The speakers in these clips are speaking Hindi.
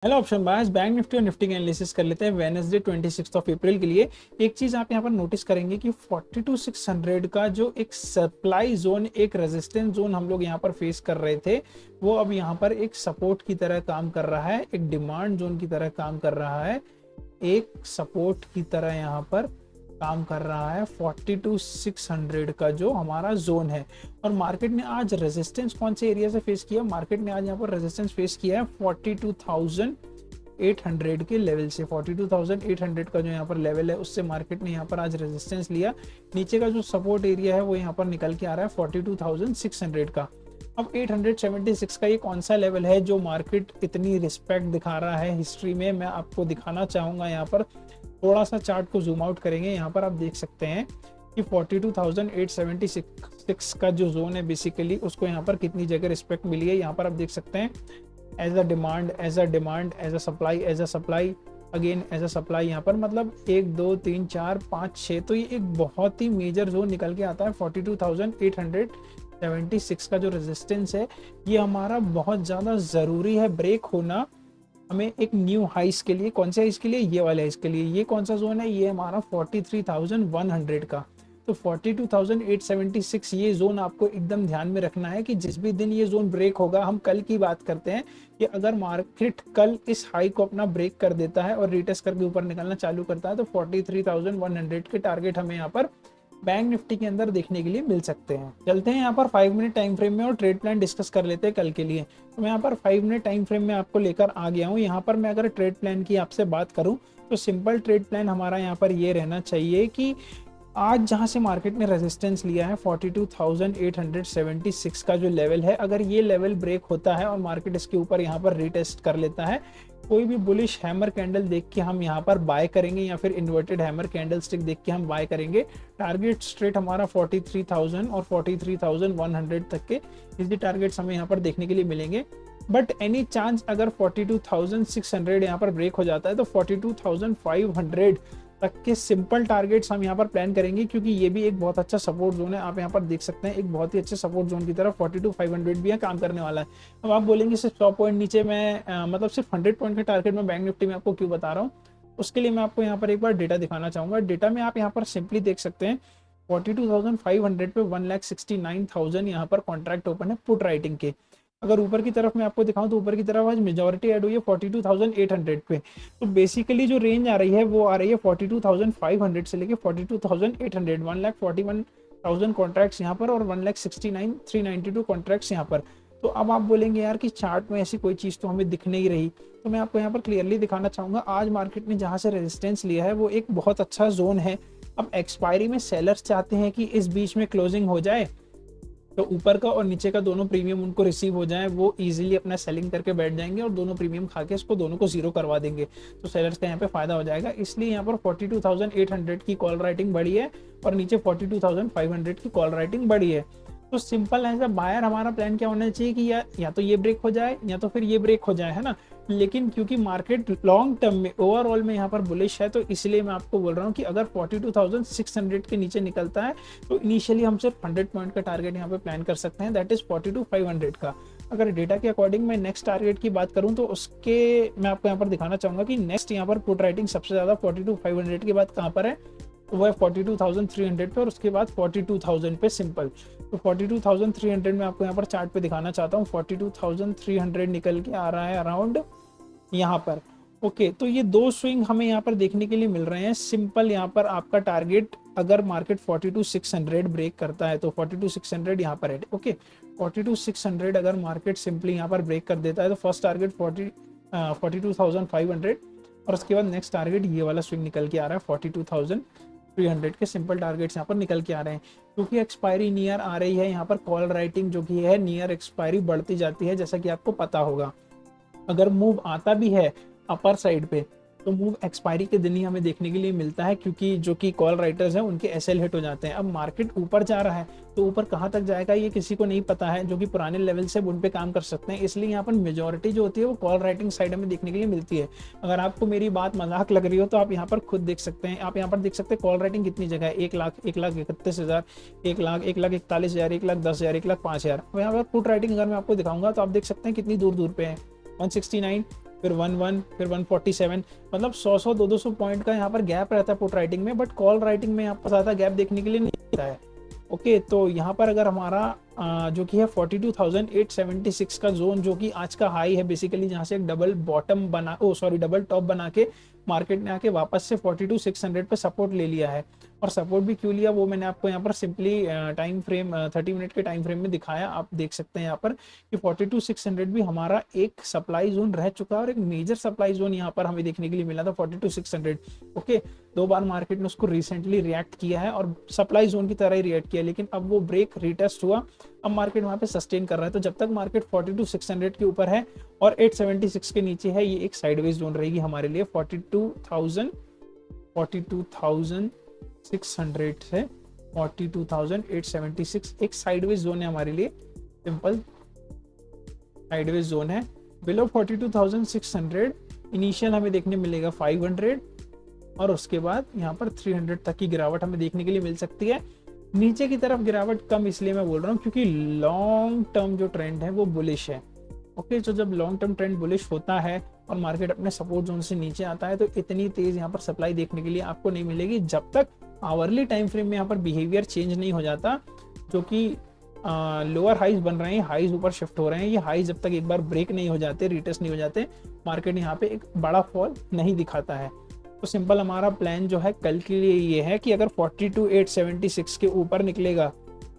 Hello option buyers, bank Nifty और निफ्टी का एनालिसिस कर लेते हैं वेडनेसडे 26 ऑफ अप्रैल के लिए। एक चीज आप यहाँ पर नोटिस करेंगे कि 42,600 का जो एक सप्लाई जोन, एक रेजिस्टेंस जोन हम लोग यहाँ पर फेस कर रहे थे, वो अब यहाँ पर एक सपोर्ट की तरह काम कर रहा है, एक डिमांड जोन की तरह काम कर रहा है, एक सपोर्ट की तरह यहाँ पर काम कर रहा है 42,600 का जो हमारा जोन है। और मार्केट ने आज रेजिस्टेंस कौन से एरिया से फेस किया? मार्केट ने आज यहाँ पर रेजिस्टेंस फेस किया है 42,800 के लेवल से। 42,800 का जो यहाँ पर लेवल है उससे मार्केट ने यहाँ पर आज रेजिस्टेंस लिया। नीचे का जो सपोर्ट एरिया है वो यहाँ पर निकल के आ रहा है 42,600 का। अब 876 का ये कौन सा लेवल है जो मार्केट इतनी रिस्पेक्ट दिखा रहा है हिस्ट्री में? मैं आपको दिखाना चाहूंगा। यहाँ पर थोड़ा सा चार्ट को जूम आउट करेंगे, यहाँ पर आप देख सकते हैं कि 42,876 का जो जोन है बेसिकली उसको यहाँ पर कितनी जगह रिस्पेक्ट मिली है। यहाँ पर आप देख सकते हैं as a demand, as a demand, as a supply, as a supply, again as a supply. यहाँ पर मतलब 1 2 3 4 5 6, तो ये एक बहुत ही मेजर जोन निकल के आता है। 42,876 का जो रेजिस्टेंस है ये हमारा बहुत ज़्यादा ज़रूरी है ब्रेक होना हमें एक न्यू हाइस के लिए। कौन से हाइस के लिए? ये वाले हाइस के लिए। ये कौन सा जोन है? ये हमारा 43,100 का। तो 42,876 ये जोन आपको एकदम ध्यान में रखना है कि जिस भी दिन ये जोन ब्रेक होगा, हम कल की बात करते हैं कि अगर मार्केट कल इस हाई को अपना ब्रेक कर देता है और रिटेस्ट करके ऊपर निकलना चालू करता है तो 43,100 के टारगेट हमें यहाँ पर बैंक निफ्टी के अंदर देखने के लिए मिल सकते हैं। चलते हैं यहाँ पर 5 मिनट टाइम फ्रेम में और ट्रेड प्लान डिस्कस कर लेते हैं कल के लिए। तो मैं यहाँ पर 5 मिनट टाइम फ्रेम में आपको लेकर आ गया हूँ। यहाँ पर मैं अगर ट्रेड प्लान की आपसे बात करूँ तो सिंपल ट्रेड प्लान हमारा यहाँ पर ये रहना चाहिए कि आज जहां से मार्केट ने रेजिस्टेंस लिया है 42,876 का जो लेवल है, अगर ये लेवल ब्रेक होता है और मार्केट इसके ऊपर यहाँ पर रीटेस्ट कर लेता है, कोई भी बुलिश हैमर कैंडल देख के हम यहाँ पर बाय करेंगे या फिर इन्वर्टेड हैमर कैंडल स्टिक देख के हम बाय करेंगे। टारगेट स्ट्रेट हमारा 43,000 और 43,100 तक के इसी टारगेट्स हमें यहाँ पर देखने के लिए मिलेंगे। बट एनी चांस अगर 42,600 यहाँ पर ब्रेक हो जाता है तो 42,500 तक के सिंपल टारगेट्स हम यहाँ पर प्लान करेंगे, क्योंकि ये भी एक बहुत अच्छा सपोर्ट जोन है। आप यहाँ पर देख सकते हैं एक बहुत ही अच्छे सपोर्ट जोन की तरफ 42,500 भी है काम करने वाला है। अब आप बोलेंगे सिर्फ 100 पॉइंट नीचे मैं मतलब सिर्फ 100 पॉइंट के टारगेट में बैंक निफ्टी में आपको क्यों बता रहा हूँ? उसके लिए मैं आपको यहाँ पर एक बार डेटा दिखाना चाहूंगा। डेटा में आप यहाँ पर सिंपली देख सकते हैं 42,500 पे 1,69,000 यहाँ पर कॉन्ट्रैक्ट ओपन है पुट राइटिंग के। अगर ऊपर की तरफ मैं आपको दिखाऊं तो ऊपर की तरफ आज मेजॉरिटी ऐड हुई है 42,800 पे। तो बेसिकली जो रेंज आ रही है वो आ रही है 42,500 से लेके 42,800, 1,41,000 कॉन्ट्रैक्ट्स यहाँ पर और 1,69,392 कॉन्ट्रैक्ट्स यहाँ पर। तो अब आप बोलेंगे यार कि चार्ट में ऐसी कोई चीज़ तो हमें दिख नहीं रही, तो मैं आपको यहाँ पर क्लियरली दिखाना चाहूँगा। आज मार्केट ने जहाँ से रेजिस्टेंस लिया है वो एक बहुत अच्छा जोन है। अब एक्सपायरी में सेलर्स चाहते हैं कि इस बीच में क्लोजिंग हो जाए तो ऊपर का और नीचे का दोनों प्रीमियम उनको रिसीव हो जाए, वो इजीली अपना सेलिंग करके बैठ जाएंगे और दोनों प्रीमियम खा के इसको दोनों को जीरो करवा देंगे। तो सेलर्स का यहाँ पे फायदा हो जाएगा। इसलिए यहाँ पर 42,800 की कॉल राइटिंग बढ़ी है और नीचे 42,500 की कॉल राइटिंग बढ़ी है। तो सिंपल एज अ बायर हमारा प्लान क्या होना चाहिए कि या तो ये ब्रेक हो जाए या तो फिर ये ब्रेक हो जाए, है ना। लेकिन क्योंकि मार्केट लॉन्ग टर्म में ओवरऑल में यहाँ पर बुलिश है तो इसलिए मैं आपको बोल रहा हूँ कि अगर 42,600 के नीचे निकलता है तो इनिशियली हम सिर्फ 100 पॉइंट का टारगेट यहाँ पे प्लान कर सकते हैं, दैट इज 42,500 का। अगर डेटा के अकॉर्डिंग मैं नेक्स्ट टारगेट की बात करूँ तो उसके मैं आपको यहाँ पर दिखाना चाहूंगा कि नेक्स्ट यहाँ पर पुट राइटिंग सबसे ज्यादा 42,500 के बाद कहाँ पर है, वो है 42,300 पे और उसके बाद 42,000 पे सिंपल। तो 42,300 में आपको यहाँ पर चार्ट पे दिखाना चाहता हूँ 42,300 निकल के आ रहा है अराउंड यहाँ पर। ओके, तो ये दो स्विंग हमें यहाँ पर देखने के लिए मिल रहे हैं। सिंपल यहाँ पर आपका टारगेट अगर मार्केट 42,600 ब्रेक करता है तो 42,600 यहाँ पर है। ओके, 42,600 अगर मार्केट सिंपली यहाँ पर ब्रेक कर देता है तो फर्स्ट टारगेट 42,500 और उसके बाद नेक्स्ट टारगेट ये वाला स्विंग निकल के आ रहा है 42,300 के सिंपल टारगेट्स यहाँ पर निकल के आ रहे हैं। क्योंकि एक्सपायरी नियर आ रही है यहाँ पर कॉल राइटिंग जो कि है नियर एक्सपायरी बढ़ती जाती है, जैसा कि आपको पता होगा। अगर मूव आता भी है अपर साइड पे तो मूव एक्सपायरी के दिन ही हमें देखने के लिए मिलता है, क्योंकि जो कि कॉल राइटर्स हैं उनके एसएल हिट हो जाते हैं। अब मार्केट ऊपर जा रहा है तो ऊपर कहाँ तक जाएगा ये किसी को नहीं पता है, जो कि पुराने लेवल से उन पे काम कर सकते हैं। इसलिए यहाँ पर मेजॉरिटी जो होती है वो कॉल राइटिंग साइड हमें देखने के लिए मिलती है। अगर आपको मेरी बात मजाक लग रही हो तो आप यहाँ पर खुद देख सकते हैं। आप यहाँ पर देख सकते हैं कॉल राइटिंग कितनी जगह है, 1,31,000, 1,41,000, 1,10,000, 1,05,000। यहाँ पर पुट राइटिंग अगर मैं आपको दिखाऊंगा तो आप देख सकते हैं कितनी दूर दूर पे है, 169, फिर 11, फिर 147, मतलब 100 200 पॉइंट का यहाँ पर गैप रहता है पुट राइटिंग में, बट कॉल राइटिंग में यहाँ पर ज़्यादा गैप देखने के लिए नहीं मिलता है। ओके, तो यहाँ पर अगर हमारा जो कि है 42,876 का जोन, जो कि आज का हाई है बेसिकली, जहाँ से एक डबल बॉटम बना, ओ सॉरी, डबल टॉप बना के मार्केट ने आके वापस से 42,600 पे सपोर्ट ले लिया है। और सपोर्ट भी क्यों लिया वो मैंने आपको यहाँ पर सिंपली टाइम फ्रेम 30 मिनट के टाइम फ्रेम में दिखाया। आप देख सकते हैं यहाँ पर कि 42,600 भी हमारा एक सप्लाई जोन रह चुका है, और एक मेजर सप्लाई जोन यहाँ पर हमें देखने के लिए मिला था 42,600। ओके, 2 बार मार्केट ने उसको रिसेंटली रिएक्ट किया है और सप्लाई जोन की तरह ही रिएक्ट किया, लेकिन अब वो ब्रेक रिटेस्ट हुआ, अब मार्केट वहां पे सस्टेन कर रहा है। तो जब तक मार्केट 42,600 के ऊपर है और 876 के नीचे है, ये एक साइडवेज जोन रहेगी हमारे लिए। 42,600 से 42,876 एक साइडवेज जोन है हमारे लिए, सिंपल साइडवेज जोन है। बिलो 42,600 इनिशियल हमें देखने मिलेगा 500, और उसके बाद यहाँ पर 300 तक की गिरावट हमें देखने के लिए मिल सकती है। नीचे की तरफ गिरावट कम इसलिए मैं बोल रहा हूँ क्योंकि लॉन्ग टर्म जो ट्रेंड है वो बुलिश है। ओके, तो जब लॉन्ग टर्म ट्रेंड बुलिश होता है और मार्केट अपने सपोर्ट जोन से नीचे आता है, तो इतनी तेज यहाँ पर सप्लाई देखने के लिए आपको नहीं मिलेगी जब तक आवरली टाइम फ्रेम में यहाँ पर बिहेवियर चेंज नहीं हो जाता, जो कि लोअर हाइज बन रहे हैं, हाइज ऊपर शिफ्ट हो रहे हैं। ये हाइज जब तक एक बार ब्रेक नहीं हो जाते, रिटेस्ट नहीं हो जाते, मार्केट यहाँ पे एक बड़ा फॉल नहीं दिखाता है। तो सिंपल हमारा प्लान जो है कल के लिए ये है कि अगर 42,876 के ऊपर निकलेगा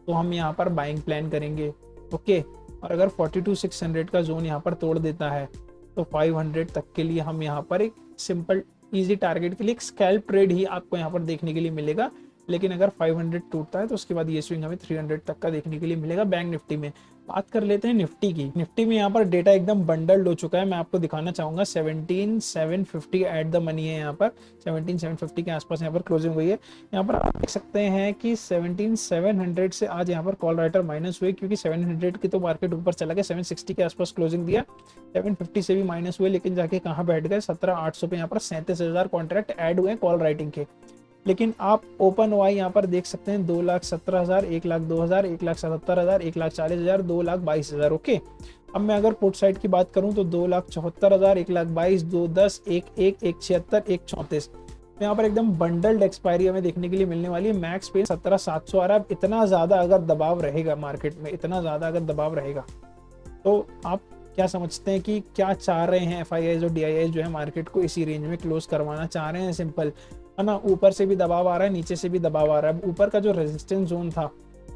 तो हम यहाँ पर बाइंग प्लान करेंगे। ओके, और अगर 42,600 का जोन यहाँ पर तोड़ देता है तो 500 तक के लिए हम यहाँ पर एक सिंपल इजी टारगेट के लिए एक स्कैल्प ट्रेड ही आपको यहाँ पर देखने के लिए मिलेगा। लेकिन अगर 500 टूटता है तो उसके बाद ये स्विंग हमें 300 तक का देखने के लिए मिलेगा बैंक निफ्टी में। बात कर लेते हैं निफ्टी की। निफ्टी में यहाँ पर डेटा एकदम बंडल्ड हो चुका है, मैं आपको दिखाना चाहूंगा। 17,750 एट द मनी है, यहाँ पर 17,750 के आसपास यहाँ पर क्लोजिंग हुई है। यहाँ पर आप देख सकते हैं कि 17,700 से आज यहाँ पर कॉल राइटर माइनस हुए, क्योंकि 700 की तो मार्केट ऊपर चला गया, 760 के आसपास क्लोजिंग दिया, 750 से भी माइनस हुए, लेकिन जाके कहाँ बैठ गए 17,800 पे। यहाँ पर 37,000 कॉन्ट्रैक्ट ऐड हुए कॉल राइटिंग के। लेकिन आप ओपन वाई यहाँ पर देख सकते हैं 2,17,000, 1,02,000, 1,77,000, 1,40,000, 2,22,000। ओके, अब मैं अगर पुट साइड की बात करूं तो 2,74,000, 1,22,000, 2,10, 1,1, 1,76, 1,34। तो यहाँ पर एकदम बंडल्ड एक्सपायरी हमें देखने के लिए मिलने वाली है। मैक्स पे 17,700 आ रहा है। इतना ज्यादा अगर दबाव रहेगा मार्केट में, इतना ज्यादा अगर दबाव रहेगा तो आप क्या समझते हैं कि क्या चाह रहे हैं FIIs और DIIs जो है मार्केट को इसी रेंज में क्लोज करवाना चाह रहे हैं? सिंपल है ना, ऊपर से भी दबाव आ रहा है, नीचे से भी दबाव आ रहा है। ऊपर का जो रेजिस्टेंस जोन था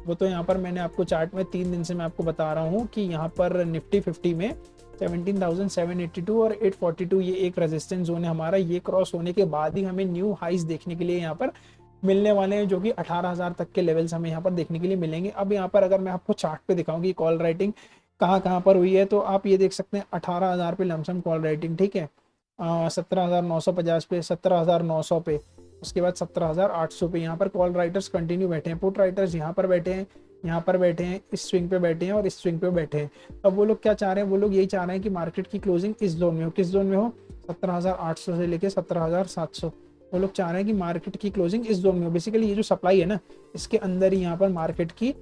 वो तो यहाँ पर मैंने आपको चार्ट में 3 दिन से मैं आपको बता रहा हूँ कि यहाँ पर निफ्टी 50 में 17,782 और 842 ये एक रेजिस्टेंस जोन है हमारा। ये क्रॉस होने के बाद ही हमें न्यू हाइज देखने के लिए यहाँ पर मिलने वाले हैं, जो कि 18,000 तक के लेवल्स हमें यहाँ पर देखने के लिए मिलेंगे। अब यहाँ पर अगर मैं आपको चार्ट पे दिखाऊं कि कॉल राइटिंग कहाँ कहाँ पर हुई है, तो आप ये देख सकते हैं 18,000 पे लमसम कॉल राइटिंग, ठीक है, 17,950 पे, 17,900 पे, उसके बाद 17,800 पे। यहाँ पर कॉल राइटर्स कंटिन्यू बैठे हैं, पुट राइटर्स यहाँ पर बैठे हैं, यहाँ पर बैठे हैं, इस स्विंग पे बैठे हैं और इस स्विंग पे बैठे हैं। अब वो लोग क्या चाह रहे हैं? वो लोग यही चाह रहे हैं कि मार्केट की क्लोजिंग इस जोन में हो। किस जोन में हो? 17,800 से लेके 17,700। वो लोग चाह रहे हैं कि मार्केट की क्लोजिंग इस जोन में हो। बेसिकली ये जो सप्लाई है ना, इसके अंदर ही यहाँ पर मार्केट की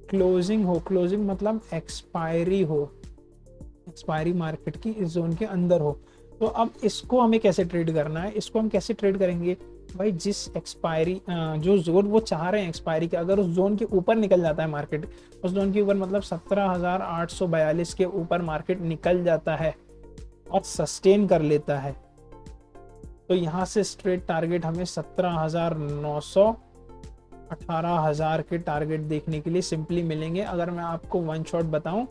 क्लोजिंग हो। क्लोजिंग मतलब एक्सपायरी हो, एक्सपायरी मार्केट की इस जोन के अंदर हो। तो अब इसको हमें कैसे ट्रेड करना है? इसको हम कैसे ट्रेड करेंगे भाई? जिस एक्सपायरी जो जोन वो चाह रहे हैं एक्सपायरी के, अगर उस जोन के ऊपर निकल जाता है मार्केट, उस जोन के ऊपर मतलब 17,842 के ऊपर मार्केट निकल जाता है और सस्टेन कर लेता है, तो यहाँ से स्ट्रेट टारगेट हमें 17,900, 18,000 के टारगेट देखने के लिए सिंपली मिलेंगे। अगर मैं आपको वन शॉट बताऊं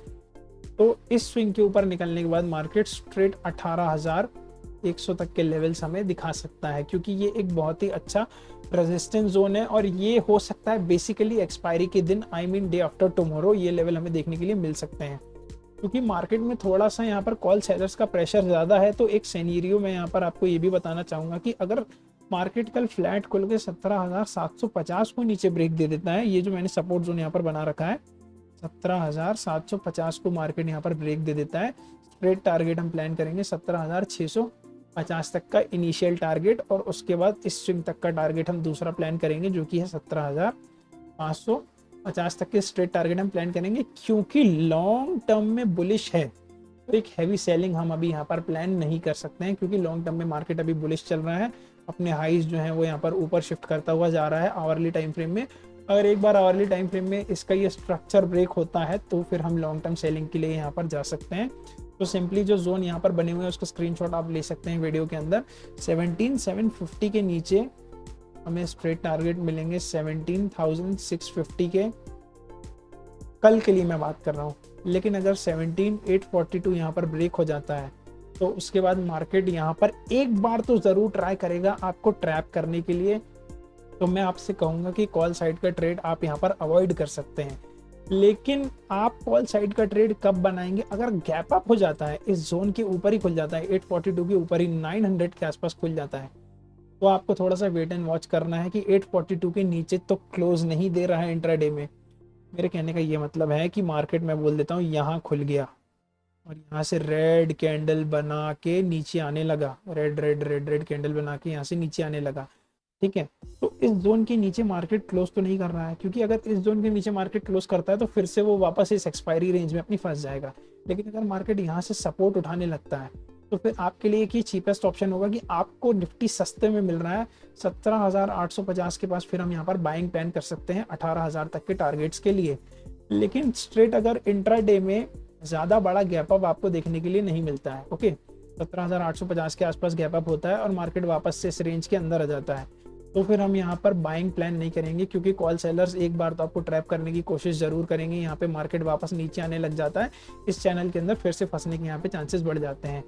तो इस स्विंग के ऊपर निकलने के बाद मार्केट स्ट्रेट 18,100 तक के लेवल्स हमें दिखा सकता है, क्योंकि ये एक बहुत ही अच्छा रेजिस्टेंस जोन है। और ये हो सकता है बेसिकली एक्सपायरी के दिन, I mean day after tomorrow, ये लेवल हमें देखने के लिए मिल सकते हैं। क्योंकि मार्केट में थोड़ा सा यहाँ पर कॉल सेलर्स का प्रेशर ज़्यादा है। तो एक सिनेरियो में यहाँ पर आपको ये भी बताना चाहूँगा कि अगर मार्केट कल फ्लैट खुल के 17,750 को नीचे ब्रेक दे देता है, ये जो मैंने सपोर्ट जोन यहाँ पर बना रखा है 17,750 को मार्केट यहाँ पर ब्रेक दे देता है, स्ट्रेट टारगेट हम प्लान करेंगे 17,650 तक का इनिशियल टारगेट, और उसके बाद इस स्विंग तक का टारगेट हम दूसरा प्लान करेंगे जो कि है 17,550 तक के स्ट्रेट टारगेट हम प्लान करेंगे, क्योंकि लॉन्ग टर्म में बुलिश है। तो एक हैवी सेलिंग हम अभी यहाँ पर प्लान नहीं कर सकते हैं, क्योंकि लॉन्ग टर्म में मार्केट अभी बुलिश चल रहा है, अपने हाईज जो है वो यहाँ पर ऊपर शिफ्ट करता हुआ जा रहा है आवरली टाइम फ्रेम में। अगर एक बार आवरली टाइम फ्रेम में इसका ये स्ट्रक्चर ब्रेक होता है तो फिर हम लॉन्ग टर्म सेलिंग के लिए यहाँ पर जा सकते हैं। तो सिंपली जो जोन यहाँ पर बने हुए हैं उसका स्क्रीनशॉट आप ले सकते हैं वीडियो के अंदर। 17,750 के नीचे हमें स्ट्रेट टारगेट मिलेंगे 17,650 के, कल के लिए मैं बात कर रहा हूँ। लेकिन अगर 17,842 यहाँ पर ब्रेक हो जाता है तो उसके बाद मार्केट यहाँ पर एक बार तो ज़रूर ट्राई करेगा आपको ट्रैप करने के लिए। तो मैं आपसे कहूँगा कि कॉल साइड का ट्रेड आप यहाँ पर अवॉइड कर सकते हैं। लेकिन आप कॉल साइड का ट्रेड कब बनाएंगे? अगर गैप अप हो जाता है, इस जोन के ऊपर ही खुल जाता है, 842 के ऊपर ही 900 के आसपास खुल जाता है, तो आपको थोड़ा सा वेट एंड वॉच करना है कि 842 के नीचे तो क्लोज नहीं दे रहा है इंट्राडे में। मेरे कहने का ये मतलब है कि मार्केट में बोल देता हूँ यहाँ खुल गया और यहाँ से रेड कैंडल बना के नीचे आने लगा, red red red red candle बना के यहाँ से नीचे आने लगा, ठीक है। तो इस जोन के नीचे मार्केट क्लोज तो नहीं कर रहा है, क्योंकि अगर इस जोन के नीचे मार्केट क्लोज करता है तो फिर से वो वापस इस एक्सपायरी रेंज में अपनी फंस जाएगा। लेकिन अगर मार्केट यहाँ से सपोर्ट उठाने लगता है तो फिर आपके लिए एक चीपेस्ट ऑप्शन होगा कि आपको निफ्टी सस्ते में मिल रहा है 17,850 के पास, फिर हम यहाँ पर बाइंग प्लान कर सकते हैं 18,000 तक के टारगेट्स के लिए। लेकिन स्ट्रेट अगर इंट्राडे में ज़्यादा बड़ा गैप अप आपको देखने के लिए नहीं मिलता है, ओके, 17,850 के आसपास गैप अप होता है और मार्केट वापस से इस रेंज के अंदर आ जाता है, तो फिर हम यहाँ पर बाइंग प्लान नहीं करेंगे, क्योंकि कॉल सेलर्स एक बार तो आपको ट्रैप करने की कोशिश जरूर करेंगे। यहाँ पे मार्केट वापस नीचे आने लग जाता है, इस चैनल के अंदर फिर से फंसने के यहाँ पे चांसेस बढ़ जाते हैं।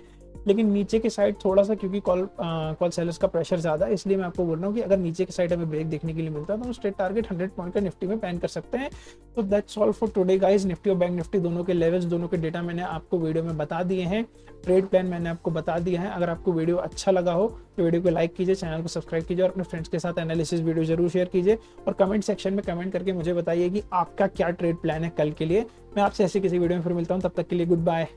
लेकिन नीचे के साइड थोड़ा सा, क्योंकि कॉल सेलर्स का प्रेशर ज़्यादा है, इसलिए मैं आपको बोल रहा हूँ कि अगर नीचे के साइड हमें ब्रेक देखने के लिए मिलता है तो हम स्ट्रेट टारगेट 100 पॉइंट का निफ्टी में प्लान कर सकते हैं। तो that's all for today guys. Nifty और बैंक निफ्टी दोनों के लेवल्स, दोनों के डेटा मैंने आपको वीडियो में बता दिए हैं, ट्रेड प्लान मैंने आपको बता दिया है। अगर आपको वीडियो अच्छा लगा हो तो वीडियो को लाइक कीजिए, चैनल को सब्सक्राइब कीजिए और अपने फ्रेंड्स के साथ एनालिसिस वीडियो जरूर शेयर कीजिए। और कमेंट सेक्शन में कमेंट करके मुझे बताइए कि आपका क्या ट्रेड प्लान है कल के लिए। मैं आपसे ऐसे किसी वीडियो में फिर मिलता हूँ, तब तक के लिए गुड बाय।